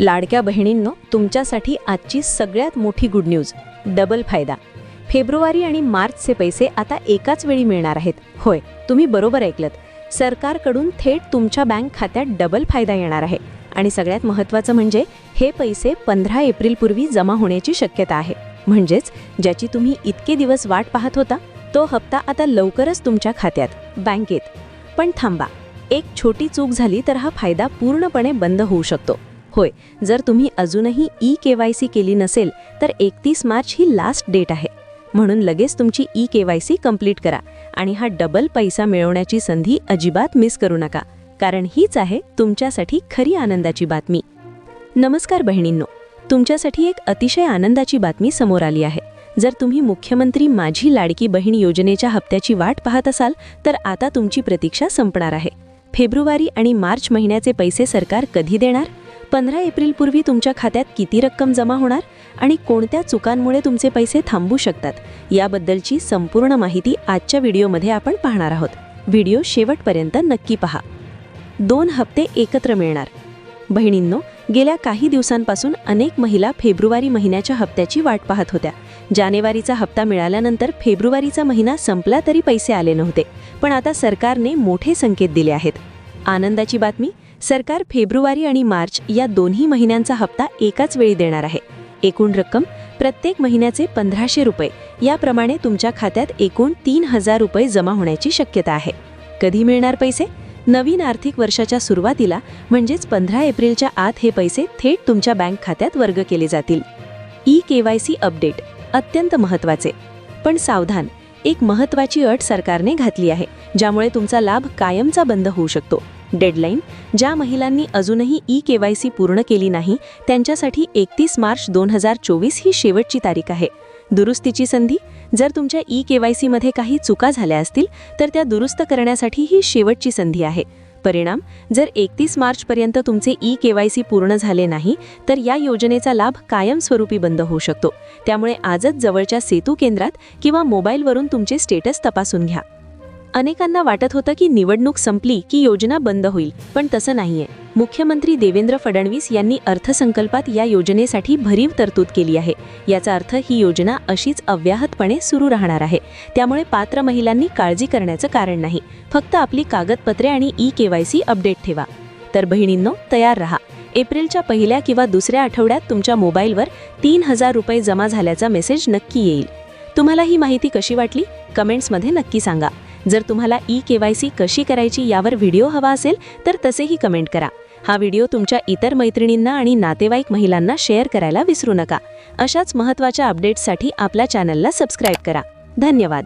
लाडक्या बहिणींनो, तुमच्यासाठी आजची सगळ्यात मोठी गुड न्यूज, डबल फायदा. फेब्रुवारी आणि मार्चचे पैसे आता एकाच वेळी मिळणार आहेत. होय, तुम्ही बरोबर ऐकलत. सरकारकडून थेट तुमच्या बँक खात्यात डबल फायदा येणार आहे. आणि सगळ्यात महत्त्वाचं म्हणजे हे पैसे 15 एप्रिलपूर्वी जमा होण्याची शक्यता आहे. म्हणजेच ज्याची तुम्ही इतके दिवस वाट पाहत होता तो हप्ता आता लवकरच तुमच्या खात्यात, बँकेत. पण थांबा, एक छोटी चूक झाली तर हा फायदा पूर्णपणे बंद होऊ शकतो. होय, जर तुम्ही अजूनही ई-KYC केली नसेल तर 31 मार्च ही लास्ट डेट आहे. म्हणून लगेच तुमची ई-KYC कंप्लीट करा आणि हा डबल पैसा मिळवण्याची संधी अजिबात मिस करू नका, कारण हीच आहे तुमच्यासाठी खरी आनंदाची बातमी. नमस्कार बहिणींनो, तुमच्यासाठी एक अतिशय आनंदाची बातमी समोर आली आहे. जर तुम्ही मुख्यमंत्री माझी लाडकी बहीण योजनेच्या हप्त्याची वाट पाहत असाल तर आता तुमची प्रतीक्षा संपणार आहे. फेब्रुवारी आणि मार्च महिन्याचे पैसे सरकार कधी देणार? 15 एप्रिलपूर्वी तुमच्या खात्यात किती रक्कम जमा होणार आणि कोणत्या चुकांमुळे तुमचे पैसे थांबू शकतात, याबद्दलची संपूर्ण माहिती आजच्या व्हिडिओमध्ये आपण पाहणार आहोत. व्हिडिओ शेवटपर्यंत नक्की पहा. 2 हप्ते एकत्र मिळणार. बहिणींनो, गेल्या काही दिवसांपासून अनेक महिला फेब्रुवारी महिन्याच्या हप्त्याची वाट पाहत होत्या. जानेवारीचा हप्ता मिळाल्यानंतर फेब्रुवारीचा महिना संपला तरी पैसे आले नव्हते. पण आता सरकारने मोठे संकेत दिले आहेत. आनंदाची बातमी, सरकार फेब्रुवारी आणि मार्च या दोन्ही महिन्यांचा हप्ता एकाच वेळी देणार आहे. एकूण रक्कम प्रत्येक महिन्याचे 1500 रुपये याप्रमाणे तुमच्या खात्यात एकूण 3000 रुपये जमा होण्याची शक्यता आहे. कधी मिळणार पैसे? नवीन आर्थिक वर्षाच्या सुरुवातीला, म्हणजेच 15 एप्रिलच्या आत हे पैसे थेट तुमच्या बँक खात्यात वर्ग केले जातील. ई-KYC अपडेट अत्यंत महत्त्वाचे. पण सावधान, एक महत्त्वाची अट सरकारने घातली आहे, ज्यामुळे तुमचा लाभ कायमचा बंद होऊ शकतो. डेडलाईन, ज्या महिलांनी अजूनही ई-KYC पूर्ण केली नाही त्यांच्यासाठी 31 मार्च 2024 ही शेवटची तारीख आहे. दुरुस्तीची संधी, जर तुमच्या ई-KYC मध्ये काही चुका झाल्या असतील तर त्या दुरुस्त करण्यासाठी ही शेवटची संधी आहे. परिणाम, जर 31 मार्चपर्यंत तुमचे ई-KYC पूर्ण झाले नाही तर या योजनेचा लाभ कायमस्वरूपी बंद होऊ शकतो. त्यामुळे आजच जवळच्या सेतू केंद्रात किंवा मोबाईलवरून तुमचे स्टेटस तपासून घ्या. अनेकांना वाटत होतं की निवडणूक संपली की योजना बंद होईल, पण तसं नाहीये. मुख्यमंत्री देवेंद्र फडणवीस यांनी अर्थसंकल्पात या योजनेसाठी भरीव तरतूद केली आहे. याचा अर्थ ही योजना अशीच अव्याहतपणे सुरू राहणार आहे. त्यामुळे पात्र महिलांनी काळजी करण्याचं कारण नाही. फक्त आपली कागदपत्रे आणि ई-KYC अपडेट ठेवा. तर बहिणींनो, तयार रहा. एप्रिलच्या पहिल्या किंवा दुसऱ्या आठवड्यात तुमच्या मोबाईलवर 3000 रुपये जमा झाल्याचा मेसेज नक्की येईल. तुम्हाला ही माहिती कशी वाटली? कमेंट्समध्ये नक्की सांगा. जर तुम्हाला ई-KYC कशी करायची यावर व्हिडिओ हवा असेल तर तसेही कमेंट करा. हा व्हिडिओ तुमच्या इतर मैत्रिणींना आणि नातेवाईक महिलांना शेअर करायला विसरू नका. अशाच महत्त्वाच्या अपडेट्ससाठी आपल्या चॅनलला सबस्क्राईब करा. धन्यवाद.